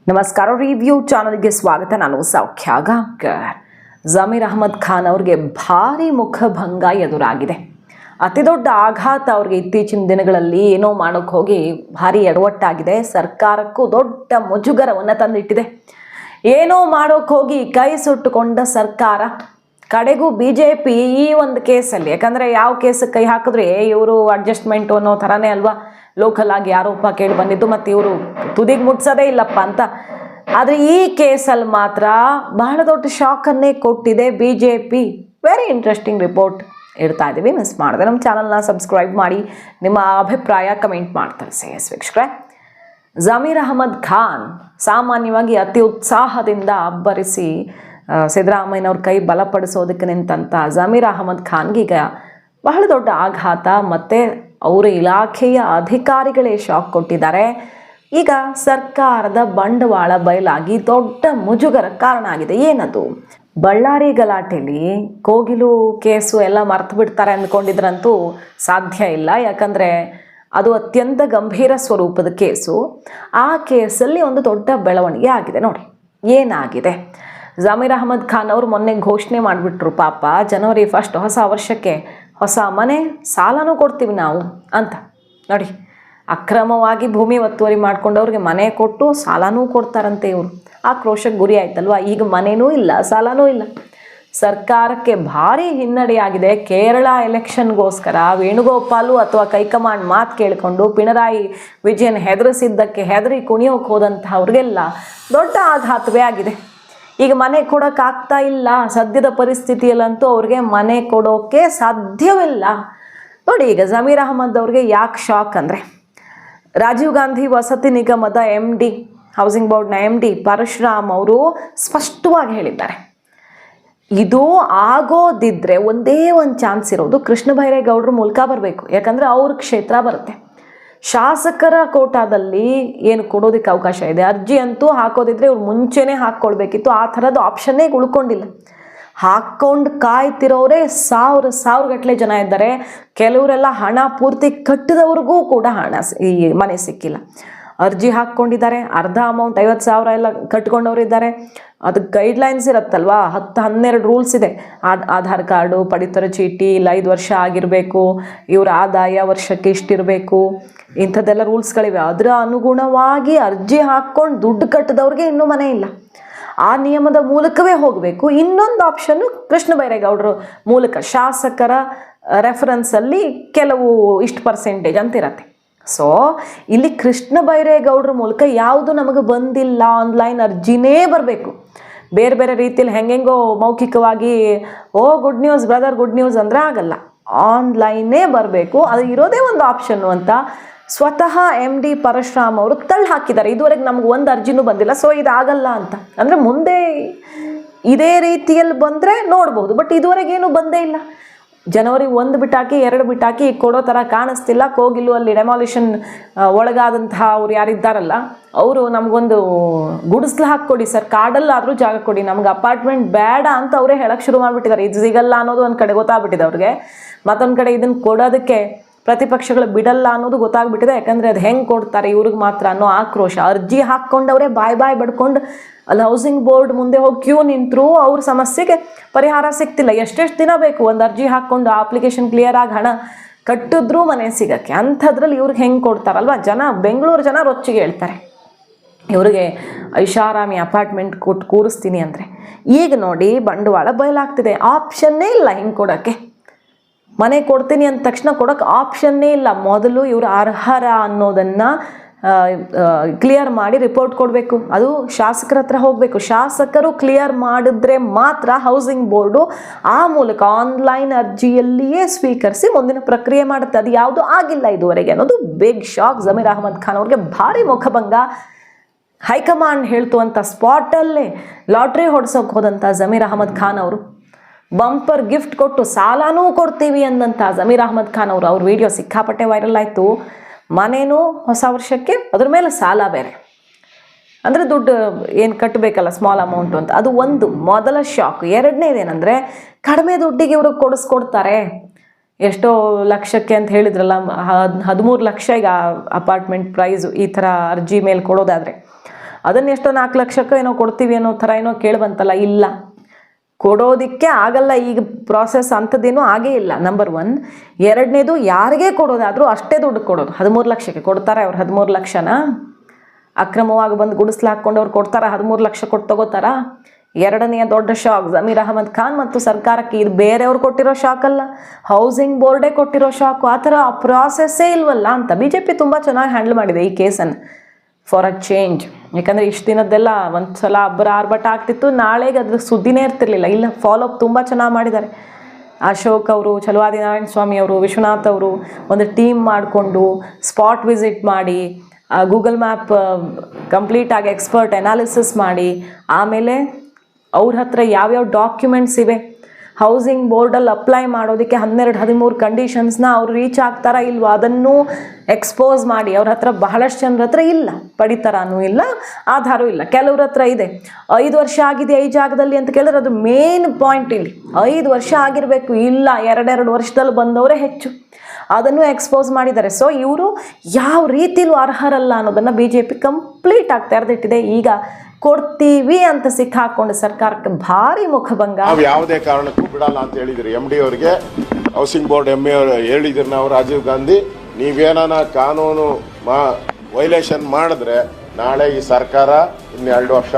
ನಮಸ್ಕಾರ. ರಿವ್ಯೂ ಚಾನಲ್ಗೆ ಸ್ವಾಗತ. ನಾನು ಸೌಖ್ಯ ಗಾಂವ್ಕರ್. ಜಮೀರ್ ಅಹ್ಮದ್ ಖಾನ್ ಅವ್ರಿಗೆ ಭಾರಿ ಮುಖಭಂಗ ಎದುರಾಗಿದೆ. ಅತಿ ದೊಡ್ಡ ಆಘಾತ ಅವ್ರಿಗೆ ಇತ್ತೀಚಿನ ದಿನಗಳಲ್ಲಿ ಏನೋ ಮಾಡೋಕ್ಕೆ ಹೋಗಿ ಭಾರಿ ಎಡವಟ್ಟಾಗಿದೆ. ಸರ್ಕಾರಕ್ಕೂ ದೊಡ್ಡ ಮುಜುಗರವನ್ನು ತಂದಿಟ್ಟಿದೆ. ಏನೋ ಮಾಡೋಕ್ಕೆ ಹೋಗಿ ಕೈ ಸುಟ್ಟುಕೊಂಡ ಸರ್ಕಾರ ಕಡೆಗೂ BJP ಈ ಒಂದು ಕೇಸಲ್ಲಿ, ಯಾಕಂದರೆ ಯಾವ ಕೇಸಕ್ಕೆ ಕೈ ಹಾಕಿದ್ರೆ ಇವರು ಅಡ್ಜಸ್ಟ್ಮೆಂಟು ಅನ್ನೋ ಥರನೇ ಅಲ್ವಾ ಲೋಕಲ್ ಆಗಿ ಆರೋಪ ಕೇಳಿ ಬಂದಿದ್ದು, ಮತ್ತು ಇವರು ತುದಿಗೆ ಮುಟ್ಸೋದೇ ಇಲ್ಲಪ್ಪ ಅಂತ. ಆದರೆ ಈ ಕೇಸಲ್ಲಿ ಮಾತ್ರ ಬಹಳ ದೊಡ್ಡ ಶಾಕನ್ನೇ ಕೊಟ್ಟಿದೆ BJP. ವೆರಿ ಇಂಟ್ರೆಸ್ಟಿಂಗ್ ರಿಪೋರ್ಟ್ ಇಡ್ತಾ ಇದ್ದೀವಿ. ಮಿಸ್ ಮಾಡಿದೆ ನಮ್ಮ ಚಾನಲ್ನ ಸಬ್ಸ್ಕ್ರೈಬ್ ಮಾಡಿ, ನಿಮ್ಮ ಅಭಿಪ್ರಾಯ ಕಮೆಂಟ್ ಮಾಡ್ತಾರೆ ವೀಕ್ಷಕರೇ. ಜಮೀರ್ ಅಹ್ಮದ್ ಖಾನ್ ಸಾಮಾನ್ಯವಾಗಿ ಅತಿ ಉತ್ಸಾಹದಿಂದ ಅಬ್ಬರಿಸಿ ಸಿದ್ದರಾಮಯ್ಯನವ್ರ ಕೈ ಬಲಪಡಿಸೋದಕ್ಕೆ ನಿಂತಂಥ ಜಮೀರ್ ಅಹ್ಮದ್ ಖಾನ್ಗೀಗ ಬಹಳ ದೊಡ್ಡ ಆಘಾತ, ಮತ್ತು ಅವರ ಇಲಾಖೆಯ ಅಧಿಕಾರಿಗಳೇ ಶಾಕ್ ಕೊಟ್ಟಿದ್ದಾರೆ. ಈಗ ಸರ್ಕಾರದ ಬಂಡವಾಳ ಬಯಲಾಗಿ ದೊಡ್ಡ ಮುಜುಗರ ಕಾರಣ ಆಗಿದೆ. ಏನದು? ಬಳ್ಳಾರಿ ಗಲಾಟೆಯಲ್ಲಿ ಕೋಗಿಲು ಕೇಸು ಎಲ್ಲ ಮರ್ತು ಬಿಡ್ತಾರೆ ಅಂದ್ಕೊಂಡಿದ್ರಂತೂ ಸಾಧ್ಯ ಇಲ್ಲ. ಯಾಕಂದರೆ ಅದು ಅತ್ಯಂತ ಗಂಭೀರ ಸ್ವರೂಪದ ಕೇಸು. ಆ ಕೇಸಲ್ಲಿ ಒಂದು ದೊಡ್ಡ ಬೆಳವಣಿಗೆ ಆಗಿದೆ. ನೋಡಿ ಏನಾಗಿದೆ. ಜಮೀರ್ ಅಹ್ಮದ್ ಖಾನ್ ಅವರು ಮೊನ್ನೆ ಘೋಷಣೆ ಮಾಡಿಬಿಟ್ರು, ಪಾಪ ಜನವರಿ 1 ಹೊಸ ವರ್ಷಕ್ಕೆ ಹೊಸ ಮನೆ ಸಾಲನೂ ಕೊಡ್ತೀವಿ ನಾವು ಅಂತ. ನೋಡಿ, ಅಕ್ರಮವಾಗಿ ಭೂಮಿ ಒತ್ತುವರಿ ಮಾಡ್ಕೊಂಡವ್ರಿಗೆ ಮನೆ ಕೊಟ್ಟು ಸಾಲನೂ ಕೊಡ್ತಾರಂತೆ ಇವರು. ಆಕ್ರೋಶಕ್ಕೆ ಗುರಿ ಆಯ್ತಲ್ವ. ಈಗ ಮನೆಯೂ ಇಲ್ಲ, ಸಾಲನೂ ಇಲ್ಲ. ಸರ್ಕಾರಕ್ಕೆ ಭಾರಿ ಹಿನ್ನಡೆಯಾಗಿದೆ. ಕೇರಳ ಎಲೆಕ್ಷನ್ಗೋಸ್ಕರ ವೇಣುಗೋಪಾಲು ಅಥವಾ ಹೈಕಮಾಂಡ್ ಮಾತು ಕೇಳಿಕೊಂಡು ಪಿಣರಾಯಿ ವಿಜಯನ್ ಹೆದರಿಸಿದ್ದಕ್ಕೆ ಹೆದರಿ ಕುಣಿಯೋಕೆ ಹೋದಂಥವ್ರಿಗೆಲ್ಲ ದೊಡ್ಡ ಆಘಾತವೇ ಆಗಿದೆ. ಈಗ ಮನೆ ಕೊಡೋಕ್ಕಾಗ್ತಾ ಇಲ್ಲ. ಸದ್ಯದ ಪರಿಸ್ಥಿತಿಯಲ್ಲಂತೂ ಅವ್ರಿಗೆ ಮನೆ ಕೊಡೋಕ್ಕೆ ಸಾಧ್ಯವಿಲ್ಲ. ನೋಡಿ, ಈಗ ಜಮೀರ್ ಅಹ್ಮದ್ ಅವ್ರಿಗೆ ಯಾಕೆ ಶಾಕ್ ಅಂದರೆ, ರಾಜೀವ್ ಗಾಂಧಿ ವಸತಿ ನಿಗಮದ MD, ಹೌಸಿಂಗ್ ಬೋರ್ಡ್ನ MD ಪರಶುರಾಮ್ ಅವರು ಸ್ಪಷ್ಟವಾಗಿ ಹೇಳಿದ್ದಾರೆ, ಇದು ಆಗೋದಿದ್ರೆ ಒಂದೇ ಒಂದು ಚಾನ್ಸ್ ಇರೋದು ಕೃಷ್ಣ ಬೈರೇಗೌಡರ ಮೂಲಕ ಬರಬೇಕು. ಯಾಕಂದರೆ ಅವ್ರ ಕ್ಷೇತ್ರ ಬರುತ್ತೆ. ಶಾಸಕರ ಕೋಟಾದಲ್ಲಿ ಏನು ಕೊಡೋದಕ್ಕೆ ಅವಕಾಶ ಇದೆ. ಅರ್ಜಿ ಅಂತೂ ಹಾಕೋದಿದ್ರೆ ಇವ್ರು ಮುಂಚೆನೇ ಹಾಕ್ಕೊಳ್ಬೇಕಿತ್ತು. ಆ ಥರದ ಆಪ್ಷನ್ನೇ ಉಳ್ಕೊಂಡಿಲ್ಲ. ಹಾಕ್ಕೊಂಡು ಕಾಯ್ತಿರೋರೇ ಸಾವಿರ ಗಟ್ಟಲೆ ಜನ ಇದ್ದಾರೆ. ಕೆಲವರೆಲ್ಲ ಹಣ ಪೂರ್ತಿ ಕಟ್ಟಿದವ್ರಿಗೂ ಕೂಡ ಈ ಮನೆ ಸಿಕ್ಕಿಲ್ಲ. ಅರ್ಜಿ ಹಾಕ್ಕೊಂಡಿದ್ದಾರೆ, ಅರ್ಧ ಅಮೌಂಟ್ 50,000 ಎಲ್ಲ ಕಟ್ಕೊಂಡವ್ರು ಇದ್ದಾರೆ. ಅದಕ್ಕೆ ಗೈಡ್ಲೈನ್ಸ್ ಇರುತ್ತಲ್ವಾ, 10-12 ರೂಲ್ಸ್ ಇದೆ. ಆಧಾರ್ ಕಾರ್ಡು, ಪಡಿತರ ಚೀಟಿ, ಇಲ್ಲ 5 ವರ್ಷ ಆಗಿರಬೇಕು, ಇವರ ಆದಾಯ ವರ್ಷಕ್ಕೆ ಇಷ್ಟಿರಬೇಕು, ಇಂಥದ್ದೆಲ್ಲ ರೂಲ್ಸ್ಗಳಿವೆ. ಅದರ ಅನುಗುಣವಾಗಿ ಅರ್ಜಿ ಹಾಕ್ಕೊಂಡು ದುಡ್ಡು ಕಟ್ಟಿದವ್ರಿಗೆ ಇನ್ನೂ ಮನೆ ಇಲ್ಲ. ಆ ನಿಯಮದ ಮೂಲಕವೇ ಹೋಗಬೇಕು. ಇನ್ನೊಂದು ಆಪ್ಷನ್ನು ಕೃಷ್ಣ ಬೈರೇಗೌಡರ ಮೂಲಕ, ಶಾಸಕರ ರೆಫರೆನ್ಸಲ್ಲಿ ಕೆಲವು ಇಷ್ಟು ಪರ್ಸೆಂಟೇಜ್ ಅಂತ ಇರತ್ತೆ. ಸೊ ಇಲ್ಲಿ ಕೃಷ್ಣ ಬೈರೇಗೌಡರ ಮೂಲಕ ಯಾವುದು ನಮಗೆ ಬಂದಿಲ್ಲ, ಆನ್ಲೈನ್ ಅರ್ಜಿನೇ ಬರಬೇಕು. ಬೇರೆ ಬೇರೆ ರೀತಿಯಲ್ಲಿ ಹೆಂಗೆಂಗೋ ಮೌಖಿಕವಾಗಿ good news brother good news ಅಂದರೆ ಆಗಲ್ಲ. ಆನ್ಲೈನೇ ಬರಬೇಕು. ಅದು ಇರೋದೇ ಒಂದು ಆಪ್ಷನ್ನು ಅಂತ ಸ್ವತಃ MD ಪರಶುರಾಮ್ ಅವರು ತಳ್ಳಿ ಹಾಕಿದ್ದಾರೆ. ಇದುವರೆಗೆ ನಮ್ಗೆ ಒಂದು ಅರ್ಜಿನೂ ಬಂದಿಲ್ಲ, ಸೊ ಇದಾಗಲ್ಲ ಅಂತ. ಅಂದರೆ ಮುಂದೆ ಇದೇ ರೀತಿಯಲ್ಲಿ ಬಂದರೆ ನೋಡ್ಬೋದು, ಬಟ್ ಇದುವರೆಗೆ ಏನೂ ಬಂದೇ ಇಲ್ಲ. ಜನವರಿ 1 ಬಿಟ್ಟಾಕಿ 2 ಬಿಟ್ಟಾಕಿ ಕೊಡೋ ಥರ ಕಾಣಿಸ್ತಿಲ್ಲ. ಕೋಗಿಲು ಅಲ್ಲಿ ಡೆಮಾಲಿಷನ್ ಒಳಗಾದಂತಹ ಅವ್ರು ಯಾರಿದ್ದಾರಲ್ಲ, ಅವರು ನಮಗೊಂದು ಗುಡಿಸ್ಲು ಹಾಕ್ಕೊಡಿ ಸರ್, ಕಾಡಲ್ಲಾದರೂ ಜಾಗ ಕೊಡಿ, ನಮ್ಗೆ ಅಪಾರ್ಟ್ಮೆಂಟ್ ಬೇಡ ಅಂತ ಅವರೇ ಹೇಳಕ್ಕೆ ಶುರು ಮಾಡಿಬಿಟ್ಟಿದ್ದಾರೆ. ಇದು ಸಿಗಲ್ಲ ಅನ್ನೋದು ಒಂದು ಕಡೆ ಗೊತ್ತಾಗ್ಬಿಟ್ಟಿದೆ ಅವ್ರಿಗೆ. ಮತ್ತೊಂದು ಕಡೆ ಇದನ್ನು ಕೊಡೋದಕ್ಕೆ ಪ್ರತಿಪಕ್ಷಗಳು ಬಿಡಲ್ಲ ಅನ್ನೋದು ಗೊತ್ತಾಗ್ಬಿಟ್ಟಿದೆ. ಯಾಕಂದರೆ ಅದು ಹೆಂಗೆ ಕೊಡ್ತಾರೆ ಇವ್ರಿಗೆ ಮಾತ್ರ ಅನ್ನೋ ಆಕ್ರೋಶ. ಅರ್ಜಿ ಹಾಕ್ಕೊಂಡವರೇ ಬಾಯ್ ಬಡ್ಕೊಂಡು ಅಲ್ಲಿ ಹೌಸಿಂಗ್ ಬೋರ್ಡ್ ಮುಂದೆ ಹೋಗಿ ಕ್ಯೂ ನಿಂತರೂ ಅವ್ರ ಸಮಸ್ಯೆಗೆ ಪರಿಹಾರ ಸಿಗ್ತಿಲ್ಲ. ಎಷ್ಟೆಷ್ಟು ದಿನ ಬೇಕು ಒಂದು ಅರ್ಜಿ ಹಾಕ್ಕೊಂಡು ಅಪ್ಲಿಕೇಶನ್ ಕ್ಲಿಯರ್ ಆಗಿ ಹಣ ಕಟ್ಟಿದ್ರೂ ಮನೆ ಸಿಗೋಕ್ಕೆ. ಅಂಥದ್ರಲ್ಲಿ ಇವ್ರಿಗೆ ಹೆಂಗೆ ಕೊಡ್ತಾರಲ್ವ ಜನ, ಬೆಂಗಳೂರು ಜನ ರೊಚ್ಚಿಗೆ ಹೇಳ್ತಾರೆ ಇವರಿಗೆ ಐಷಾರಾಮಿ ಅಪಾರ್ಟ್ಮೆಂಟ್ ಕೊಟ್ಟು ಕೂರಿಸ್ತೀನಿ ಅಂದರೆ. ಈಗ ನೋಡಿ ಬಂಡವಾಳ ಬಯಲಾಗ್ತಿದೆ. ಆಪ್ಷನ್ನೇ ಇಲ್ಲ ಹಿಂಗೆ ಕೊಡೋಕ್ಕೆ. ಮನೆ ಕೊಡ್ತೀನಿ ಅಂದ ತಕ್ಷಣ ಕೊಡೋಕ್ಕೆ ಆಪ್ಷನ್ನೇ ಇಲ್ಲ. ಮೊದಲು ಇವರು ಅರ್ಹರ ಅನ್ನೋದನ್ನು ಕ್ಲಿಯರ್ ಮಾಡಿ ರಿಪೋರ್ಟ್ ಕೊಡಬೇಕು. ಅದು ಶಾಸಕರ ಹತ್ರ ಹೋಗಬೇಕು. ಶಾಸಕರು ಕ್ಲಿಯರ್ ಮಾಡಿದ್ರೆ ಮಾತ್ರ ಹೌಸಿಂಗ್ ಬೋರ್ಡು ಆ ಮೂಲಕ ಆನ್ಲೈನ್ ಅರ್ಜಿಯಲ್ಲಿಯೇ ಸ್ವೀಕರಿಸಿ ಮುಂದಿನ ಪ್ರಕ್ರಿಯೆ ಮಾಡುತ್ತೆ. ಅದು ಯಾವುದೂ ಆಗಿಲ್ಲ ಇದುವರೆಗೆ ಅನ್ನೋದು ಬಿಗ್ ಶಾಕ್. ಜಮೀರ್ ಅಹ್ಮದ್ ಖಾನ್ ಅವ್ರಿಗೆ ಭಾರಿ ಮುಖಭಂಗ. ಹೈಕಮಾಂಡ್ ಹೇಳ್ತು ಅಂತ ಸ್ಪಾಟಲ್ಲೇ ಲಾಟ್ರಿ ಹೊಡ್ಸೋಕೆ ಹೋದಂಥ ಜಮೀರ್ ಅಹ್ಮದ್ ಖಾನ್ ಅವರು ಬಂಪರ್ ಗಿಫ್ಟ್ ಕೊಟ್ಟು ಸಾಲನೂ ಕೊಡ್ತೀವಿ ಅಂದಂಥ ಜಮೀರ್ ಅಹ್ಮದ್ ಖಾನ್ ಅವರು, ಅವ್ರ ವಿಡಿಯೋ ಸಿಕ್ಕಾಪಟ್ಟೆ ವೈರಲ್ ಆಯಿತು. ಮನೇನೂ ಹೊಸ ವರ್ಷಕ್ಕೆ, ಅದ್ರ ಮೇಲೆ ಸಾಲ ಬೇರೆ. ಅಂದರೆ ದುಡ್ಡು ಏನು ಕಟ್ಟಬೇಕಲ್ಲ ಸ್ಮಾಲ್ ಅಮೌಂಟು ಅಂತ. ಅದು ಒಂದು ಮೊದಲ ಶಾಕ್. ಎರಡನೇದೇನೆಂದರೆ, ಕಡಿಮೆ ದುಡ್ಡಿಗೆ ಇವ್ರಿಗೆ ಕೊಡಿಸ್ಕೊಡ್ತಾರೆ. ಎಷ್ಟೋ ಲಕ್ಷಕ್ಕೆ ಅಂತ ಹೇಳಿದ್ರಲ್ಲ, 13 ಲಕ್ಷ ಈಗ ಅಪಾರ್ಟ್ಮೆಂಟ್ ಪ್ರೈಸು ಈ ಥರ ಅರ್ಜಿ ಮೇಲೆ ಕೊಡೋದಾದರೆ. ಅದನ್ನೆಷ್ಟೋ 4 ಲಕ್ಷಕ್ಕೋ ಏನೋ ಕೊಡ್ತೀವಿ ಅನ್ನೋ ಥರ ಏನೋ ಕೇಳಿಬಂತಲ್ಲ. ಇಲ್ಲ, ಕೊಡೋದಕ್ಕೆ ಆಗಲ್ಲ. ಈಗ ಪ್ರಾಸೆಸ್ ಅಂಥದ್ದೇನೂ ಆಗೇ ಇಲ್ಲ, ನಂಬರ್ 1. ಎರಡನೇದು, ಯಾರಿಗೇ ಕೊಡೋದಾದರೂ ಅಷ್ಟೇ ದುಡ್ಡು ಕೊಡೋದು. 13 ಲಕ್ಷಕ್ಕೆ ಕೊಡ್ತಾರೆ ಅವ್ರು. 13 ಲಕ್ಷನ ಅಕ್ರಮವಾಗಿ ಬಂದು ಗುಡಿಸ್ಲಾಕೊಂಡು ಅವ್ರು ಕೊಡ್ತಾರ? 13 ಲಕ್ಷ ಕೊಟ್ಟು ತಗೋತಾರ? ಎರಡನೆಯ ದೊಡ್ಡ ಶಾಕ್ ಜಮೀರ್ ಅಹಮದ್ ಖಾನ್ ಮತ್ತು ಸರ್ಕಾರಕ್ಕೆ. ಇದು ಬೇರೆಯವ್ರು ಕೊಟ್ಟಿರೋ ಶಾಕ್ ಅಲ್ಲ, ಹೌಸಿಂಗ್ ಬೋರ್ಡೇ ಕೊಟ್ಟಿರೋ ಶಾಕು. ಆ ಥರ ಆ ಪ್ರಾಸೆಸ್ಸೇ ಇಲ್ವಲ್ಲ ಅಂತ BJP ತುಂಬ ಚೆನ್ನಾಗಿ ಹ್ಯಾಂಡಲ್ ಮಾಡಿದೆ ಈ ಕೇಸನ್ನು, ಫಾರ್ ಅ ಚೇಂಜ್. ಯಾಕಂದರೆ ಇಷ್ಟು ದಿನದ್ದೆಲ್ಲ ಒಂದು ಸಲ ಅಬ್ಬರ ಆರ್ಭಟ ಆಗ್ತಿತ್ತು, ನಾಳೆಗೆ ಅದ್ರ ಸುದ್ದಿನೇ ಇರ್ತಿರ್ಲಿಲ್ಲ. ಇಲ್ಲ, ಫಾಲೋಅಪ್ ತುಂಬ ಚೆನ್ನಾಗಿ ಮಾಡಿದ್ದಾರೆ. ಅಶೋಕ್ ಅವರು, ಛಲವಾದಿ ನಾರಾಯಣ ಸ್ವಾಮಿ ಅವರು, ವಿಶ್ವನಾಥ್ ಅವರು ಒಂದು ಟೀಮ್ ಮಾಡಿಕೊಂಡು ಸ್ಪಾಟ್ ವಿಸಿಟ್ ಮಾಡಿ, ಗೂಗಲ್ ಮ್ಯಾಪ್ ಕಂಪ್ಲೀಟಾಗಿ ಎಕ್ಸ್ಪರ್ಟ್ ಅನಾಲಿಸಿಸ್ ಮಾಡಿ, ಆಮೇಲೆ ಅವ್ರ ಹತ್ರ ಯಾವ್ಯಾವ ಡಾಕ್ಯುಮೆಂಟ್ಸ್ ಇವೆ, ಹೌಸಿಂಗ್ ಬೋರ್ಡಲ್ಲಿ ಅಪ್ಲೈ ಮಾಡೋದಕ್ಕೆ 12-13 ಕಂಡೀಷನ್ಸ್ನ ಅವ್ರು ರೀಚ್ ಆಗ್ತಾರಾ ಇಲ್ವೋ ಅದನ್ನು ಎಕ್ಸ್ಪೋಸ್ ಮಾಡಿ. ಅವ್ರ ಹತ್ರ ಬಹಳಷ್ಟು ಜನರ ಹತ್ರ ಇಲ್ಲ, ಪಡಿತರನೂ ಇಲ್ಲ, ಆಧಾರೂ ಇಲ್ಲ. ಕೆಲವ್ರ ಹತ್ರ ಇದೆ. 5 ವರ್ಷ ಆಗಿದೆ ಈ ಜಾಗದಲ್ಲಿ ಅಂತ ಕೇಳಿದ್ರೆ ಅದು ಮೇನ್ ಪಾಯಿಂಟ್ ಇಲ್ಲಿ. 5 ವರ್ಷ ಆಗಿರಬೇಕು, ಇಲ್ಲ 2 ವರ್ಷದಲ್ಲಿ ಬಂದವರೇ ಹೆಚ್ಚು. ಅದನ್ನು ಎಕ್ಸ್ಪೋಸ್ ಮಾಡಿದ್ದಾರೆ. ಸೊ ಇವರು ಯಾವ ರೀತಿಲೂ ಅರ್ಹರಲ್ಲ ಅನ್ನೋದನ್ನು BJP ಕಂಪ್ಲೀಟ್ ಆಗಿ ತೆರೆದಿಟ್ಟಿದೆ. ಈಗ ಕೊಡ್ತೀವಿ ಅಂತ ಸಿಕ್ಕಾಕೊಂಡು ಸರ್ಕಾರಕ್ಕೆ ಭಾರಿ ಮುಖಭಂಗ. ನಾವು ಯಾವುದೇ ಕಾರಣಕ್ಕೂ ಬಿಡಲ್ಲ ಅಂತ ಹೇಳಿದ್ರಿ MD ಅವರಿಗೆ, ಹೌಸಿಂಗ್ ಬೋರ್ಡ್ MA ಅವರು ಹೇಳಿದ್ರು. ನಾವು ರಾಜೀವ್ ಗಾಂಧಿ, ನೀವೇನ ಕಾನೂನು ವೈಲೇಷನ್ ಮಾಡಿದ್ರೆ ನಾಳೆ ಈ ಸರ್ಕಾರ 2 ವರ್ಷ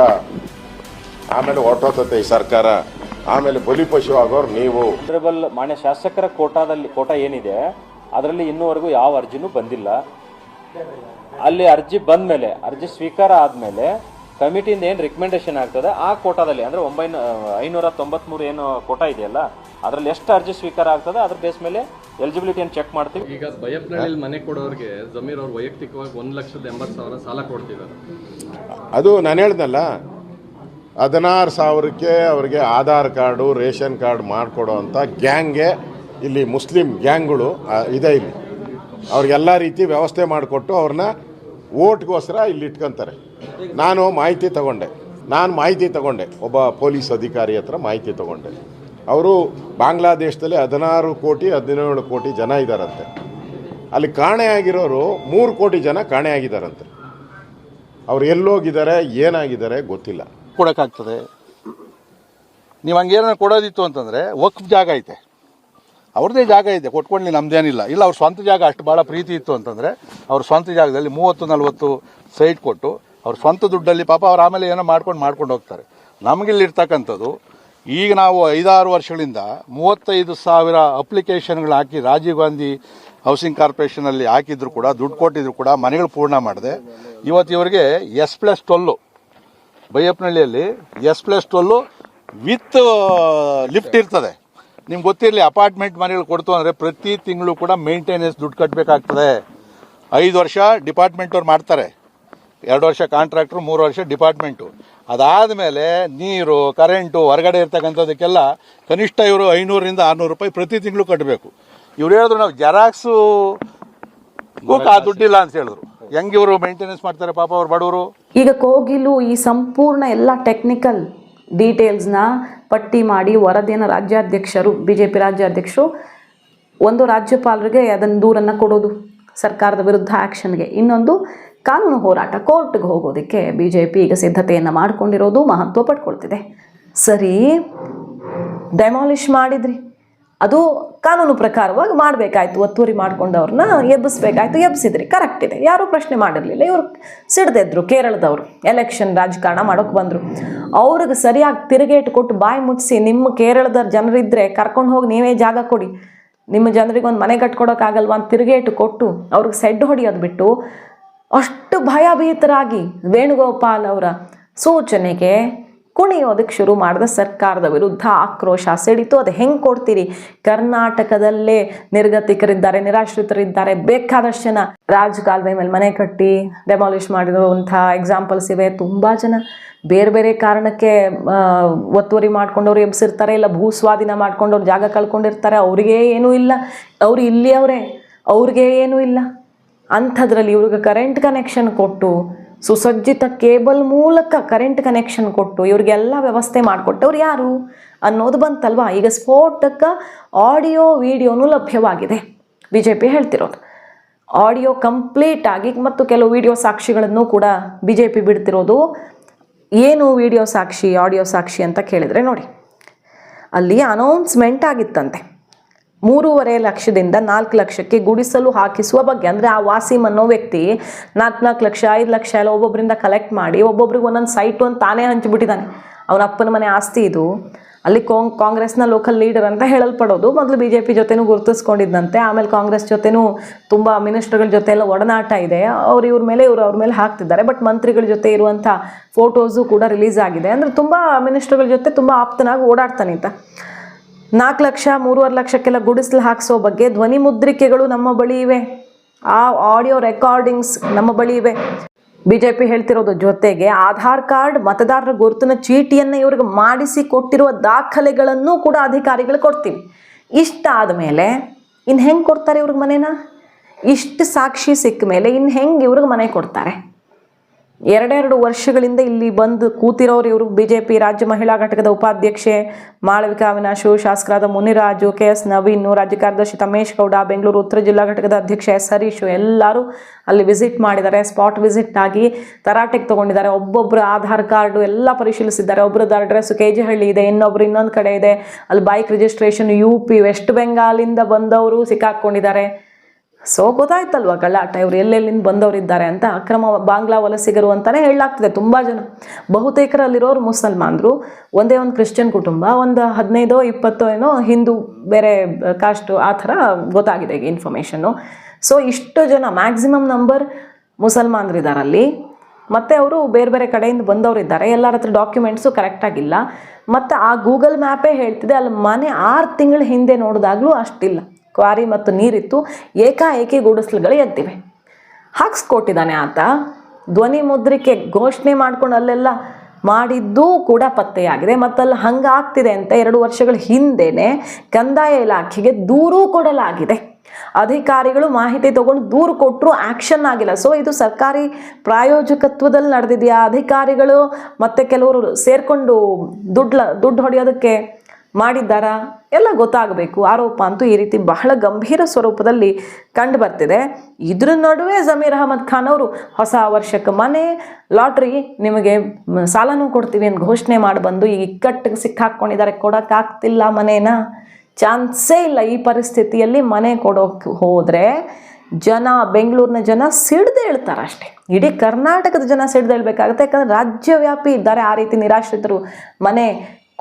ಆಮೇಲೆ ಹೊರಟೋತತೆ ಈ ಸರ್ಕಾರ, ಆಮೇಲೆ ಬಲಿಪಶು ಆಗೋರು ನೀವು. ಆನರೇಬಲ್ ಮಾನ್ಯ ಶಾಸಕರ ಕೋಟಾ ಏನಿದೆ ಅದರಲ್ಲಿ ಇನ್ನೂವರೆಗೂ ಯಾವ ಅರ್ಜಿನೂ ಬಂದಿಲ್ಲ. ಅಲ್ಲಿ ಅರ್ಜಿ ಬಂದ ಮೇಲೆ, ಅರ್ಜಿ ಸ್ವೀಕಾರ ಆದ್ಮೇಲೆ ಕಮಿಟಿಯಿಂದ ಏನು ರಿಕಮೆಂಡೇಶನ್ ಆಗ್ತದೆ ಆ ಕೋಟಾದಲ್ಲಿ, ಅಂದ್ರೆ 593 ಏನು ಕೋಟಾ ಇದೆಯಲ್ಲ ಅದರಲ್ಲಿ ಎಷ್ಟು ಅರ್ಜಿ ಸ್ವೀಕಾರ ಆಗ್ತದೆ ಅದ್ರ ಬೇಸ್ ಮೇಲೆ ಎಲಿಜಿಬಿಲಿಟಿಯನ್ನು ಚೆಕ್ ಮಾಡ್ತೀವಿ. ಈಗ ಬೈಯಪ್ಪನಹಳ್ಳಿ ಮನೆ ಕೊಡೋರಿಗೆ ಜಮೀರ್ ಅವ್ರು ವೈಯಕ್ತಿಕವಾಗಿ 1,80,000 ಸಾಲ ಕೊಡ್ತಿದ್ದಾರೆ. ಅದು ನಾನು ಹೇಳ್ದಲ್ಲ, 16,000ಕ್ಕೆ ಅವ್ರಿಗೆ ಆಧಾರ್ ಕಾರ್ಡು ರೇಷನ್ ಕಾರ್ಡ್ ಮಾಡಿಕೊಡೋ ಅಂಥ ಗ್ಯಾಂಗ್ಗೆ ಇಲ್ಲಿ ಮುಸ್ಲಿಂ ಗ್ಯಾಂಗ್ಗಳು ಇದೆ. ಇಲ್ಲಿ ಅವ್ರಿಗೆಲ್ಲ ರೀತಿ ವ್ಯವಸ್ಥೆ ಮಾಡಿಕೊಟ್ಟು ಅವ್ರನ್ನ ಓಟ್ಗೋಸ್ಕರ ಇಲ್ಲಿ ಇಟ್ಕೊತಾರೆ. ನಾನು ಮಾಹಿತಿ ತಗೊಂಡೆ, ಒಬ್ಬ ಪೊಲೀಸ್ ಅಧಿಕಾರಿ ಹತ್ರ ಮಾಹಿತಿ ತಗೊಂಡೆ. ಅವರು ಬಾಂಗ್ಲಾದೇಶದಲ್ಲಿ 16 ಕೋಟಿ 17 ಕೋಟಿ ಜನ ಇದ್ದಾರಂತೆ. ಅಲ್ಲಿ ಕಾಣೆಯಾಗಿರೋರು 3 ಕೋಟಿ ಜನ ಕಾಣೆಯಾಗಿದ್ದಾರಂತೆ. ಅವ್ರು ಎಲ್ಲೋಗಿದ್ದಾರೆ, ಏನಾಗಿದ್ದಾರೆ ಗೊತ್ತಿಲ್ಲ. ಕೊಡೋಕ್ಕಾಗ್ತದೆ. ನೀವು ಹಂಗೇನಾರು ಕೊಡೋದಿತ್ತು ಅಂತಂದರೆ ವಕ್ಫ್ ಜಾಗ ಐತೆ, ಅವ್ರದ್ದೇ ಜಾಗ ಇದೆ, ಕೊಟ್ಕೊಂಡು ನಮ್ದೇನಿಲ್ಲ. ಇಲ್ಲ ಅವ್ರ ಸ್ವಂತ ಜಾಗ ಅಷ್ಟು ಭಾಳ ಪ್ರೀತಿ ಇತ್ತು ಅಂತಂದರೆ ಅವ್ರ ಸ್ವಂತ ಜಾಗದಲ್ಲಿ 30-40 ಸೈಟ್ ಕೊಟ್ಟು ಅವ್ರ ಸ್ವಂತ ದುಡ್ಡಲ್ಲಿ ಪಾಪ ಅವ್ರು ಆಮೇಲೆ ಏನೋ ಮಾಡ್ಕೊಂಡು ಹೋಗ್ತಾರೆ. ನಮಗಿಲ್ಲಿರ್ತಕ್ಕಂಥದ್ದು ಈಗ ನಾವು 5-6 ವರ್ಷಗಳಿಂದ 35,000 ಅಪ್ಲಿಕೇಶನ್ಗಳು ಹಾಕಿ ರಾಜೀವ್ ಗಾಂಧಿ ಹೌಸಿಂಗ್ ಕಾರ್ಪೊರೇಷನಲ್ಲಿ ಹಾಕಿದ್ರು ಕೂಡ, ದುಡ್ಡು ಕೊಟ್ಟಿದ್ರು ಕೂಡ ಮನೆಗಳು ಪೂರ್ಣ ಮಾಡಿದೆ. ಇವತ್ತು ಇವರಿಗೆ S+12 ಬೈಯಪ್ಪನಹಳ್ಳಿಯಲ್ಲಿ S+12 ವಿತ್ ಲಿಫ್ಟ್ ಇರ್ತದೆ. ನಿಮ್ಗೆ ಗೊತ್ತಿರಲಿ, ಅಪಾರ್ಟ್ಮೆಂಟ್ ಮನೆಗಳು ಕೊಡ್ತು ಅಂದರೆ ಪ್ರತಿ ತಿಂಗಳು ಕೂಡ ಮೇಂಟೆನೆನ್ಸ್ ದುಡ್ಡು ಕಟ್ಟಬೇಕಾಗ್ತದೆ. 5 ವರ್ಷ ಡಿಪಾರ್ಟ್ಮೆಂಟ್ ಅವ್ರು ಮಾಡ್ತಾರೆ, 2 ವರ್ಷ ಕಾಂಟ್ರಾಕ್ಟ್ರು, 3 ವರ್ಷ ಡಿಪಾರ್ಟ್ಮೆಂಟು. ಅದಾದಮೇಲೆ ನೀರು, ಕರೆಂಟು, ಹೊರಗಡೆ ಇರ್ತಕ್ಕಂಥದಕ್ಕೆಲ್ಲ ಕನಿಷ್ಠ ಇವರು 500-600 ರೂಪಾಯಿ ಪ್ರತಿ ತಿಂಗಳು ಕಟ್ಟಬೇಕು. ಇವ್ರು ಹೇಳಿದ್ರು ನಾವು ಜೆರಾಕ್ಸು ಆ ದುಡ್ಡಿಲ್ಲ ಅಂತ ಹೇಳಿದ್ರು. ಹೆಂಗೆ ಇವರು ಮೇಂಟೆನೆನ್ಸ್ ಮಾಡ್ತಾರೆ ಪಾಪ ಅವ್ರು ಬಡವರು. ಈಗ ಕೋಗಿಲು ಈ ಸಂಪೂರ್ಣ ಎಲ್ಲ ಟೆಕ್ನಿಕಲ್ ಡೀಟೇಲ್ಸ್ನ ಪಟ್ಟಿ ಮಾಡಿ ವರದಿಯನ್ನು ರಾಜ್ಯಾಧ್ಯಕ್ಷರು, BJP ರಾಜ್ಯಾಧ್ಯಕ್ಷರು ಒಂದು ರಾಜ್ಯಪಾಲರಿಗೆ ಅದನ್ನು ದೂರನ್ನು ಕೊಡೋದು ಸರ್ಕಾರದ ವಿರುದ್ಧ ಆ್ಯಕ್ಷನ್ಗೆ, ಇನ್ನೊಂದು ಕಾನೂನು ಹೋರಾಟ ಕೋರ್ಟ್ಗೆ ಹೋಗೋದಕ್ಕೆ BJP ಈಗ ಸಿದ್ಧತೆಯನ್ನು ಮಾಡಿಕೊಂಡಿರೋದು ಮಹತ್ವ ಪಡ್ಕೊಳ್ತಿದೆ. ಸರಿ, ಡೆಮಾಲಿಷ್ ಮಾಡಿದ್ರಿ, ಅದು ಕಾನೂನು ಪ್ರಕಾರವಾಗಿ ಮಾಡಬೇಕಾಯ್ತು, ಒತ್ತುವರಿ ಮಾಡ್ಕೊಂಡವ್ರನ್ನ ಎಬ್ಬಿಸ್ಬೇಕಾಯ್ತು, ಎಬ್ಬಿಸಿದ್ರಿ, ಕರೆಕ್ಟ್ ಇದೆ, ಯಾರೂ ಪ್ರಶ್ನೆ ಮಾಡಿರಲಿಲ್ಲ. ಇವರು ಸಿಡ್ದಿದ್ರು, ಕೇರಳದವರು ಎಲೆಕ್ಷನ್ ರಾಜಕಾರಣ ಮಾಡೋಕೆ ಬಂದರು. ಅವ್ರಿಗೆ ಸರಿಯಾಗಿ ತಿರುಗೇಟು ಕೊಟ್ಟು ಬಾಯಿ ಮುಚ್ಚಿಸಿ, ನಿಮ್ಮ ಕೇರಳದ ಜನರಿದ್ದರೆ ಕರ್ಕೊಂಡು ಹೋಗಿ ನೀವೇ ಜಾಗ ಕೊಡಿ, ನಿಮ್ಮ ಜನರಿಗೆ ಒಂದು ಮನೆ ಕಟ್ಕೊಡೋಕ್ಕಾಗಲ್ವಾ ಅಂತ ತಿರುಗೇಟು ಕೊಟ್ಟು ಅವ್ರಿಗೆ ಸೆಡ್ ಹೊಡೆಯೋದು ಬಿಟ್ಟು ಅಷ್ಟು ಭಯಭೀತರಾಗಿ ವೇಣುಗೋಪಾಲ್ ಅವರ ಸೂಚನೆಗೆ ಕುಣಿಯೋದಕ್ಕೆ ಶುರು ಮಾಡಿದ ಸರ್ಕಾರದ ವಿರುದ್ಧ ಆಕ್ರೋಶ ಸಿಡಿತು. ಅದು ಹೆಂಗೆ ಕೊಡ್ತೀರಿ? ಕರ್ನಾಟಕದಲ್ಲೇ ನಿರ್ಗತಿಕರಿದ್ದಾರೆ, ನಿರಾಶ್ರಿತರಿದ್ದಾರೆ, ಬೇಕಾದಷ್ಟು ಜನ ರಾಜಕಾಲುವೆ ಮೇಲೆ ಮನೆ ಕಟ್ಟಿ ಡೆಮಾಲಿಷ್ ಮಾಡಿರುವಂಥ ಎಕ್ಸಾಂಪಲ್ಸ್ ಇವೆ. ತುಂಬ ಜನ ಬೇರೆ ಬೇರೆ ಕಾರಣಕ್ಕೆ ಒತ್ತುವರಿ ಮಾಡ್ಕೊಂಡವ್ರು ಎಬ್ಸಿರ್ತಾರೆ, ಇಲ್ಲ ಭೂ ಸ್ವಾಧೀನ ಮಾಡ್ಕೊಂಡವ್ರು ಜಾಗ ಕಳ್ಕೊಂಡಿರ್ತಾರೆ, ಅವ್ರಿಗೆ ಏನೂ ಇಲ್ಲ, ಅವ್ರು ಇಲ್ಲಿಯವರೇ, ಅವ್ರಿಗೆ ಏನೂ ಇಲ್ಲ. ಅಂಥದ್ರಲ್ಲಿ ಇವ್ರಿಗೆ ಕರೆಂಟ್ ಕನೆಕ್ಷನ್ ಕೊಟ್ಟು, ಸುಸಜ್ಜಿತ ಕೇಬಲ್ ಮೂಲಕ ಕರೆಂಟ್ ಕನೆಕ್ಷನ್ ಕೊಟ್ಟು ಇವ್ರಿಗೆಲ್ಲ ವ್ಯವಸ್ಥೆ ಮಾಡಿಕೊಟ್ಟವ್ರು ಯಾರು ಅನ್ನೋದು ಬಂತಲ್ವಾ. ಈಗ ಸ್ಫೋಟಕ ಆಡಿಯೋ ವಿಡಿಯೋನೂ ಲಭ್ಯವಾಗಿದೆ, BJP ಹೇಳ್ತಿರೋದು. ಆಡಿಯೋ ಕಂಪ್ಲೀಟ್ ಆಗಿ ಮತ್ತು ಕೆಲವು ವಿಡಿಯೋ ಸಾಕ್ಷಿಗಳನ್ನು ಕೂಡ BJP ಬಿಡ್ತಿರೋದು. ಏನು ವಿಡಿಯೋ ಸಾಕ್ಷಿ ಆಡಿಯೋ ಸಾಕ್ಷಿ ಅಂತ ಕೇಳಿದರೆ ನೋಡಿ, ಅಲ್ಲಿ ಅನೌನ್ಸ್ಮೆಂಟ್ ಆಗಿತ್ತಂತೆ 3.5 ಲಕ್ಷದಿಂದ 4 ಲಕ್ಷಕ್ಕೆ ಗುಡಿಸಲು ಹಾಕಿಸುವ ಬಗ್ಗೆ. ಅಂದರೆ ಆ ವಾಸಿಮ್ ಅನ್ನೋ ವ್ಯಕ್ತಿ 4 ಲಕ್ಷ 5 ಲಕ್ಷ ಎಲ್ಲ ಒಬ್ಬೊಬ್ಬರಿಂದ ಕಲೆಕ್ಟ್ ಮಾಡಿ ಒಬ್ಬೊಬ್ರಿಗೆ ಒಂದೊಂದು ಸೈಟು ಅಂತ ತಾನೇ ಹಂಚಿಬಿಟ್ಟಿದ್ದಾನೆ. ಅವನ ಅಪ್ಪನ ಮನೆ ಆಸ್ತಿ ಇದು. ಅಲ್ಲಿ ಕಾಂಗ್ರೆಸ್ನ ಲೋಕಲ್ ಲೀಡರ್ ಅಂತ ಹೇಳಲ್ಪಡೋದು. ಮೊದಲು BJP ಜೊತೆನೂ ಗುರುತಿಸ್ಕೊಂಡಿದ್ದಂತೆ, ಆಮೇಲೆ ಕಾಂಗ್ರೆಸ್ ಜೊತೆನೂ ತುಂಬ ಮಿನಿಸ್ಟರ್ಗಳ ಜೊತೆ ಎಲ್ಲ ಒಡನಾಟ ಇದೆ. ಅವ್ರ ಮೇಲೆ ಹಾಕ್ತಿದ್ದಾರೆ. ಬಟ್ ಮಂತ್ರಿಗಳ ಜೊತೆ ಇರುವಂಥ ಫೋಟೋಸು ಕೂಡ ರಿಲೀಸ್ ಆಗಿದೆ. ಅಂದರೆ ತುಂಬ ಮಿನಿಸ್ಟರ್ಗಳ ಜೊತೆ ತುಂಬ ಆಪ್ತನಾಗಿ ಓಡಾಡ್ತಾನೆ ಅಂತ. 4 ಲಕ್ಷ 3.5 ಲಕ್ಷಕ್ಕೆಲ್ಲ ಗುಡಿಸಲು ಹಾಕಿಸೋ ಬಗ್ಗೆ ಧ್ವನಿ ಮುದ್ರಿಕೆಗಳು ನಮ್ಮ ಬಳಿ ಇವೆ, ಆ ಆಡಿಯೋ ರೆಕಾರ್ಡಿಂಗ್ಸ್ ನಮ್ಮ ಬಳಿ ಇವೆ. BJP ಹೇಳ್ತಿರೋದು ಜೊತೆಗೆ ಆಧಾರ್ ಕಾರ್ಡ್ ಮತದಾರರ ಗುರುತಿನ ಚೀಟಿಯನ್ನು ಇವ್ರಿಗೆ ಮಾಡಿಸಿ ಕೊಟ್ಟಿರುವ ದಾಖಲೆಗಳನ್ನು ಕೂಡ ಅಧಿಕಾರಿಗಳು ಕೊಡ್ತೀವಿ. ಇಷ್ಟಾದ ಮೇಲೆ ಇನ್ನು ಹೆಂಗೆ ಕೊಡ್ತಾರೆ ಇವ್ರಿಗೆ ಮನೇನ? ಇಷ್ಟು ಸಾಕ್ಷಿ ಸಿಕ್ಕ ಮೇಲೆ ಇನ್ನು ಹೆಂಗೆ ಇವ್ರಿಗೆ ಮನೆ ಕೊಡ್ತಾರೆ? 2 ವರ್ಷಗಳಿಂದ ಇಲ್ಲಿ ಬಂದು ಕೂತಿರೋರು ಇವರು. BJP ರಾಜ್ಯ ಮಹಿಳಾ ಘಟಕದ ಉಪಾಧ್ಯಕ್ಷೆ ಮಾಳವಿಕಾ ಅವಿನಾಶು, ಶಾಸಕರಾದ ಮುನಿರಾಜು, KS ನವೀನ್, ರಾಜ್ಯ ಕಾರ್ಯದರ್ಶಿ ತಮೇಶ್ ಗೌಡ, ಬೆಂಗಳೂರು ಉತ್ತರ ಜಿಲ್ಲಾ ಘಟಕದ ಅಧ್ಯಕ್ಷ S ಹರೀಶು ಎಲ್ಲರೂ ಅಲ್ಲಿ ವಿಸಿಟ್ ಮಾಡಿದ್ದಾರೆ. ಸ್ಪಾಟ್ ವಿಸಿಟ್ ಆಗಿ ತರಾಟೆಗೆ ತೊಗೊಂಡಿದ್ದಾರೆ. ಒಬ್ಬೊಬ್ಬರು ಆಧಾರ್ ಕಾರ್ಡು ಎಲ್ಲ ಪರಿಶೀಲಿಸಿದ್ದಾರೆ. ಒಬ್ಬರದ್ದು ಅಡ್ರೆಸ್ KG ಇದೆ, ಇನ್ನೊಬ್ರು ಇನ್ನೊಂದು ಕಡೆ ಇದೆ. ಅಲ್ಲಿ ಬೈಕ್ ರಿಜಿಸ್ಟ್ರೇಷನ್ UP ವೆಸ್ಟ್ ಬೆಂಗಾಲಿಂದ ಬಂದವರು ಸಿಕ್ಕಾಕ್ಕೊಂಡಿದ್ದಾರೆ. ಸೊ ಗೊತ್ತಾಯ್ತಲ್ವ ಗಲಾಟೆ, ಇವರು ಎಲ್ಲೆಲ್ಲಿಂದ ಬಂದವರಿದ್ದಾರೆ ಅಂತ. ಅಕ್ರಮ ಬಾಂಗ್ಲಾ ವಲಸಿಗರು ಅಂತಲೇ ಹೇಳಲಾಗ್ತದೆ. ತುಂಬ ಜನ, ಬಹುತೇಕರಲ್ಲಿರೋರು ಮುಸಲ್ಮಾನರು, ಒಂದೇ ಒಂದು ಕ್ರಿಶ್ಚಿಯನ್ ಕುಟುಂಬ, ಒಂದು 15-20 ಏನೋ ಹಿಂದೂ ಬೇರೆ ಕಾಸ್ಟು, ಆ ಥರ ಗೊತ್ತಾಗಿದೆ ಈಗ ಇನ್ಫಾರ್ಮೇಷನ್ನು. ಸೊ ಇಷ್ಟು ಜನ ಮ್ಯಾಕ್ಸಿಮಮ್ ನಂಬರ್ ಮುಸಲ್ಮಾನರಿದ್ದಾರೆ ಅಲ್ಲಿ. ಮತ್ತು ಅವರು ಬೇರೆ ಬೇರೆ ಕಡೆಯಿಂದ ಬಂದವರಿದ್ದಾರೆ. ಎಲ್ಲರ ಹತ್ರ ಡಾಕ್ಯುಮೆಂಟ್ಸು ಕರೆಕ್ಟಾಗಿಲ್ಲ. ಮತ್ತು ಆ ಗೂಗಲ್ ಮ್ಯಾಪೇ ಹೇಳ್ತಿದೆ ಅಲ್ಲಿ ಮನೆ 6 ತಿಂಗಳ ಹಿಂದೆ ನೋಡಿದಾಗಲೂ ಅಷ್ಟಿಲ್ಲ, ಕ್ವಾರಿ ಮತ್ತು ನೀರಿತ್ತು. ಏಕಾಏಕಿ ಗುಡಿಸಲುಗಳು ಎದ್ದಿವೆ. ಹಾಕ್ಸ್ಕೊಟ್ಟಿದ್ದಾನೆ ಆತ. ಧ್ವನಿ ಮುದ್ರಿಕೆ ಘೋಷಣೆ ಮಾಡ್ಕೊಂಡು ಅಲ್ಲೆಲ್ಲ ಮಾಡಿದ್ದೂ ಕೂಡ ಪತ್ತೆಯಾಗಿದೆ. ಮತ್ತಲ್ಲಿ ಹಂಗಾಗ್ತಿದೆ ಅಂತ 2 ವರ್ಷಗಳ ಹಿಂದೆಯೇ ಕಂದಾಯ ಇಲಾಖೆಗೆ ದೂರೂ ಕೊಡಲಾಗಿದೆ. ಅಧಿಕಾರಿಗಳು ಮಾಹಿತಿ ತಗೊಂಡು ದೂರು ಕೊಟ್ಟರು, ಆ್ಯಕ್ಷನ್ ಆಗಿಲ್ಲ. ಸೊ ಇದು ಸರ್ಕಾರಿ ಪ್ರಾಯೋಜಕತ್ವದಲ್ಲಿ ನಡೆದಿದೆಯಾ? ಅಧಿಕಾರಿಗಳು ಮತ್ತು ಕೆಲವರು ಸೇರಿಕೊಂಡು ದುಡ್ಡು ಹೊಡೆಯೋದಕ್ಕೆ ಮಾಡಿದ್ದಾರಾ? ಎಲ್ಲ ಗೊತ್ತಾಗಬೇಕು. ಆರೋಪ ಅಂತೂ ಈ ರೀತಿ ಬಹಳ ಗಂಭೀರ ಸ್ವರೂಪದಲ್ಲಿ ಕಂಡು ಬರ್ತಿದೆ. ಇದ್ರ ನಡುವೆ ಜಮೀರ್ ಅಹಮದ್ ಖಾನ್ ಅವರು ಹೊಸ ವರ್ಷಕ್ಕೆ ಮನೆ, ಲಾಟ್ರಿ, ನಿಮಗೆ ಸಾಲನೂ ಕೊಡ್ತೀವಿ ಅಂತ ಘೋಷಣೆ ಮಾಡಿ ಬಂದು ಈಗ ಇಕ್ಕಟ್ಟಿಗೆ ಸಿಕ್ಕಾಕ್ಕೊಂಡಿದ್ದಾರೆ. ಕೊಡೋಕ್ಕಾಗ್ತಿಲ್ಲ ಮನೇನ, ಚಾನ್ಸೇ ಇಲ್ಲ. ಈ ಪರಿಸ್ಥಿತಿಯಲ್ಲಿ ಮನೆ ಕೊಡೋಕ್ಕೆ ಹೋದರೆ ಜನ, ಬೆಂಗಳೂರಿನ ಜನ ಸಿಡ್ದೇಳ್ತಾರೆ ಅಷ್ಟೇ. ಇಡೀ ಕರ್ನಾಟಕದ ಜನ ಸಿಡ್ದೇಳ್ಬೇಕಾಗುತ್ತೆ. ಯಾಕಂದರೆ ರಾಜ್ಯವ್ಯಾಪಿ ಇದ್ದಾರೆ ಆ ರೀತಿ ನಿರಾಶ್ರಿತರು, ಮನೆ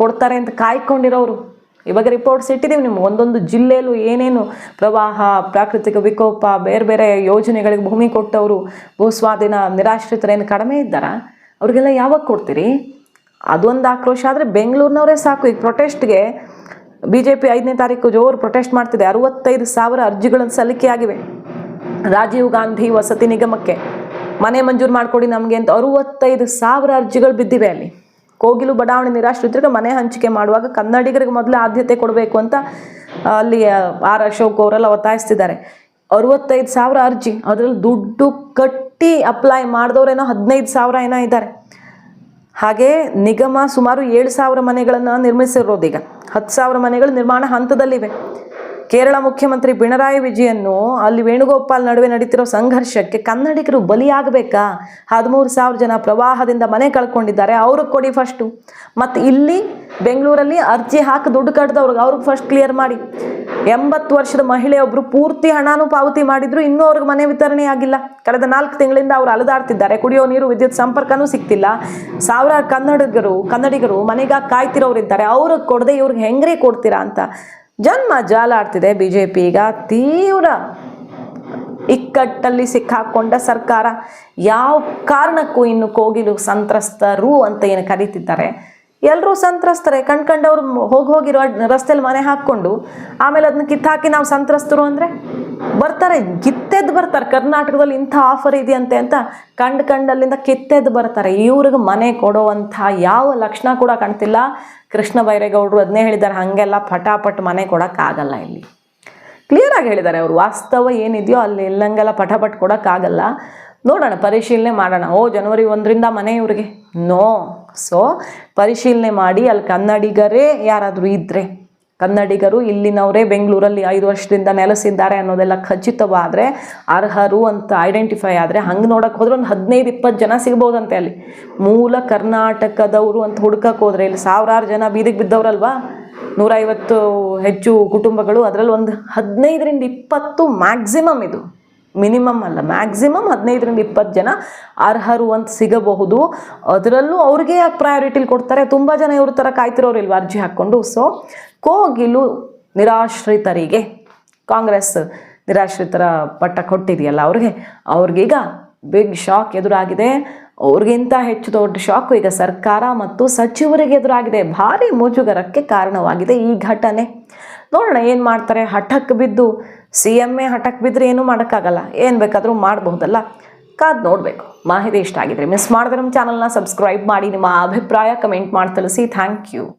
ಕೊಡ್ತಾರೆ ಅಂತ ಕಾಯ್ಕೊಂಡಿರೋರು. ಇವಾಗ ರಿಪೋರ್ಟ್ಸ್ ಇಟ್ಟಿದ್ದೀವಿ ನಿಮ್ಗೆ. ಒಂದೊಂದು ಜಿಲ್ಲೆಯಲ್ಲೂ ಏನೇನು ಪ್ರವಾಹ, ಪ್ರಾಕೃತಿಕ ವಿಕೋಪ, ಬೇರೆ ಬೇರೆ ಯೋಜನೆಗಳಿಗೆ ಭೂಮಿ ಕೊಟ್ಟವರು, ಭೂಸ್ವಾಧೀನ ನಿರಾಶ್ರಿತರೇನು ಕಡಿಮೆ ಇದ್ದಾರ? ಅವ್ರಿಗೆಲ್ಲ ಯಾವಾಗ ಕೊಡ್ತೀರಿ? ಅದೊಂದು ಆಕ್ರೋಶ. ಆದರೆ ಬೆಂಗಳೂರಿನವರೇ ಸಾಕು. ಈಗ ಪ್ರೊಟೆಸ್ಟ್ಗೆ BJP 5ನೇ ತಾರೀಕು ಜೋರು ಪ್ರೊಟೆಸ್ಟ್ ಮಾಡ್ತಿದೆ. 65,000 ಅರ್ಜಿಗಳನ್ನು ಸಲ್ಲಿಕೆಯಾಗಿವೆ. ರಾಜೀವ್ ಗಾಂಧಿ ವಸತಿ ನಿಗಮಕ್ಕೆ ಮನೆ ಮಂಜೂರು ಮಾಡಿಕೊಡಿ ನಮಗೆ ಅಂತ 65,000 ಅರ್ಜಿಗಳು ಬಿದ್ದಿವೆ ಅಲ್ಲಿ. ಕೋಗಿಲು ಬಡಾವಣೆ ನಿರಾಶ್ರಿತರಿಗೆ ಮನೆ ಹಂಚಿಕೆ ಮಾಡುವಾಗ ಕನ್ನಡಿಗರಿಗೆ ಮೊದಲೇ ಆದ್ಯತೆ ಕೊಡಬೇಕು ಅಂತ ಅಲ್ಲಿ R ಅಶೋಕ್ ಅವರೆಲ್ಲ ಒತ್ತಾಯಿಸ್ತಿದ್ದಾರೆ. 65,000 ಅರ್ಜಿ, ಅದರಲ್ಲಿ ದುಡ್ಡು ಕಟ್ಟಿ ಅಪ್ಲೈ ಮಾಡಿದವರೇನೋ 15,000 ಏನೋ ಇದ್ದಾರೆ. ಹಾಗೆ ನಿಗಮ ಸುಮಾರು 7,000 ಮನೆಗಳನ್ನು ನಿರ್ಮಿಸಿರೋದು. ಈಗ 10,000 ಮನೆಗಳು ನಿರ್ಮಾಣ ಹಂತದಲ್ಲಿವೆ. ಕೇರಳ ಮುಖ್ಯಮಂತ್ರಿ ಪಿಣರಾಯಿ ವಿಜಯನ್ನು ಅಲ್ಲಿ ವೇಣುಗೋಪಾಲ್ ನಡುವೆ ನಡೀತಿರೋ ಸಂಘರ್ಷಕ್ಕೆ ಕನ್ನಡಿಗರು ಬಲಿಯಾಗಬೇಕಾ? 13,000 ಜನ ಪ್ರವಾಹದಿಂದ ಮನೆ ಕಳ್ಕೊಂಡಿದ್ದಾರೆ, ಅವ್ರಿಗೆ ಕೊಡಿ ಫಸ್ಟು. ಮತ್ತು ಇಲ್ಲಿ ಬೆಂಗಳೂರಲ್ಲಿ ಅರ್ಜಿ ಹಾಕಿ ದುಡ್ಡು ಅವ್ರಿಗೆ ಫಸ್ಟ್ ಕ್ಲಿಯರ್ ಮಾಡಿ. 80 ವರ್ಷದ ಮಹಿಳೆಯೊಬ್ಬರು ಪೂರ್ತಿ ಹಣನೂ ಪಾವತಿ ಮಾಡಿದ್ರು, ಇನ್ನೂ ಅವ್ರಿಗೆ ಮನೆ ವಿತರಣೆ ಆಗಿಲ್ಲ. ಕಳೆದ 4 ತಿಂಗಳಿಂದ ಅವರು ಅಲೆದಾಡ್ತಿದ್ದಾರೆ. ಕುಡಿಯೋ ನೀರು, ವಿದ್ಯುತ್ ಸಂಪರ್ಕನೂ ಸಿಗ್ತಿಲ್ಲ. ಸಾವಿರಾರು ಕನ್ನಡಿಗರು ಮನೆಗಾಗಿ ಕಾಯ್ತಿರೋರಿದ್ದಾರೆ. ಅವ್ರಿಗೆ ಕೊಡದೆ ಇವ್ರಿಗೆ ಹೆಂಗ್ರಿ ಕೊಡ್ತೀರಾ ಅಂತ ಜನ್ಮ ಜಾಲಾಡ್ತಿದೆ BJP. ಈಗ ತೀವ್ರ ಇಕ್ಕಟ್ಟಲ್ಲಿ ಸಿಕ್ಕಾಕೊಂಡ ಸರ್ಕಾರ. ಯಾವ ಕಾರಣಕ್ಕೂ ಇನ್ನು ಕೋಗಿಲು ಸಂತ್ರಸ್ತರು ಅಂತ ಏನು ಕರೀತಿದ್ದಾರೆ, ಎಲ್ಲರೂ ಸಂತ್ರಸ್ತರೇ. ಕಂಡವರು ಹೋಗಿರೋ ರಸ್ತೆಯಲ್ಲಿ ಮನೆ ಹಾಕ್ಕೊಂಡು ಆಮೇಲೆ ಅದನ್ನ ಕಿತ್ತಾಕಿ ನಾವು ಸಂತ್ರಸ್ತರು ಅಂದರೆ ಬರ್ತಾರೆ, ಕಿತ್ತೆದ್ದು ಬರ್ತಾರೆ. ಕರ್ನಾಟಕದಲ್ಲಿ ಇಂಥ ಆಫರ್ ಇದೆಯಂತೆ ಅಂತ ಕಂಡಲ್ಲಿಂದ ಕಿತ್ತೆದ್ದು ಬರ್ತಾರೆ. ಇವ್ರಿಗೆ ಮನೆ ಕೊಡೋವಂಥ ಯಾವ ಲಕ್ಷಣ ಕೂಡ ಕಾಣ್ತಿಲ್ಲ. ಕೃಷ್ಣ ಬೈರೇಗೌಡರು ಅದನ್ನೇ ಹೇಳಿದ್ದಾರೆ, ಹಾಗೆಲ್ಲ ಪಟಾಪಟ್ ಮನೆ ಕೊಡೋಕ್ಕಾಗಲ್ಲ. ಇಲ್ಲಿ ಕ್ಲಿಯರಾಗಿ ಹೇಳಿದ್ದಾರೆ ಅವರು. ವಾಸ್ತವ ಏನಿದೆಯೋ ಅಲ್ಲಿ ಎಲ್ಲಂಗೆಲ್ಲ ಪಟಾಪಟ್ ಕೊಡೋಕ್ಕಾಗಲ್ಲ. ನೋಡೋಣ, ಪರಿಶೀಲನೆ ಮಾಡೋಣ. ಜನವರಿ 1ರಿಂದ ಮನೆ ಇವ್ರಿಗೆ ನೋ. ಸೊ ಪರಿಶೀಲನೆ ಮಾಡಿ ಅಲ್ಲಿ ಕನ್ನಡಿಗರೇ ಯಾರಾದರೂ ಇದ್ದರೆ ಕನ್ನಡಿಗರು ಇಲ್ಲಿನವರೇ ಬೆಂಗಳೂರಲ್ಲಿ 5 ವರ್ಷದಿಂದ ನೆಲೆಸಿದ್ದಾರೆ ಅನ್ನೋದೆಲ್ಲ ಖಚಿತವಾದರೆ, ಅರ್ಹರು ಅಂತ ಐಡೆಂಟಿಫೈ ಆದರೆ, ಹಂಗೆ ನೋಡಕ್ಕೆ ಹೋದ್ರೆ ಒಂದು 15-20 ಜನ ಸಿಗ್ಬೋದಂತೆ ಅಲ್ಲಿ. ಮೂಲ ಕರ್ನಾಟಕದವರು ಅಂತ ಹುಡ್ಕಕ್ಕೆ ಹೋದ್ರೆ ಇಲ್ಲಿ ಸಾವಿರಾರು ಜನ ಬೀದಿಗೆ ಬಿದ್ದವ್ರಲ್ವಾ, 150 ಹೆಚ್ಚು ಕುಟುಂಬಗಳು, ಅದರಲ್ಲಿ ಒಂದು 15-20 ಮ್ಯಾಕ್ಸಿಮಮ್, ಇದು ಮಿನಿಮಮ್ ಅಲ್ಲ, ಮ್ಯಾಕ್ಸಿಮಮ್ 15-20 ಜನ ಅರ್ಹರು ಅಂತ ಸಿಗಬಹುದು. ಅದರಲ್ಲೂ ಅವ್ರಿಗೆ ಯಾಕೆ ಪ್ರಯಾರಿಟಿಲಿ ಕೊಡ್ತಾರೆ? ತುಂಬ ಜನ ಇವ್ರ ಥರ ಕಾಯ್ತಿರೋರು ಇಲ್ವಾ ಅರ್ಜಿ ಹಾಕ್ಕೊಂಡು. ಸೊ ಕೋಗಿಲು ನಿರಾಶ್ರಿತರಿಗೆ, ಕಾಂಗ್ರೆಸ್ ನಿರಾಶ್ರಿತರ ಪಟ್ಟ ಕೊಟ್ಟಿದೆಯಲ್ಲ ಅವ್ರಿಗೀಗ ಬಿಗ್ ಶಾಕ್ ಎದುರಾಗಿದೆ. ಅವ್ರಿಗಿಂತ ಹೆಚ್ಚು ದೊಡ್ಡ ಶಾಕು ಈಗ ಸರ್ಕಾರ ಮತ್ತು ಸಚಿವರಿಗೆ ಎದುರಾಗಿದೆ. ಭಾರಿ ಮುಜುಗರಕ್ಕೆ ಕಾರಣವಾಗಿದೆ ಈ ಘಟನೆ. ನೋಡೋಣ ಏನು ಮಾಡ್ತಾರೆ. ಹಠಕ್ಕೆ ಬಿದ್ದು CM ಹಠಕ್ಕೆ ಬಿದ್ದರೆ ಏನೂ ಮಾಡೋಕ್ಕಾಗಲ್ಲ, ಏನು ಬೇಕಾದರೂ ಮಾಡಬಹುದಲ್ಲ, ಕಾದು ನೋಡಬೇಕು. ಮಾಹಿತಿ ಇಷ್ಟ ಆಗಿದ್ರೆ ಮಿಸ್ ಮಾಡಿದ್ರೆ ನಮ್ಮ ಚಾನಲ್ನ ಸಬ್ಸ್ಕ್ರೈಬ್ ಮಾಡಿ, ನಿಮ್ಮ ಅಭಿಪ್ರಾಯ ಕಮೆಂಟ್ ಮಾಡಿ ತಿಳಿಸಿ. Thank you.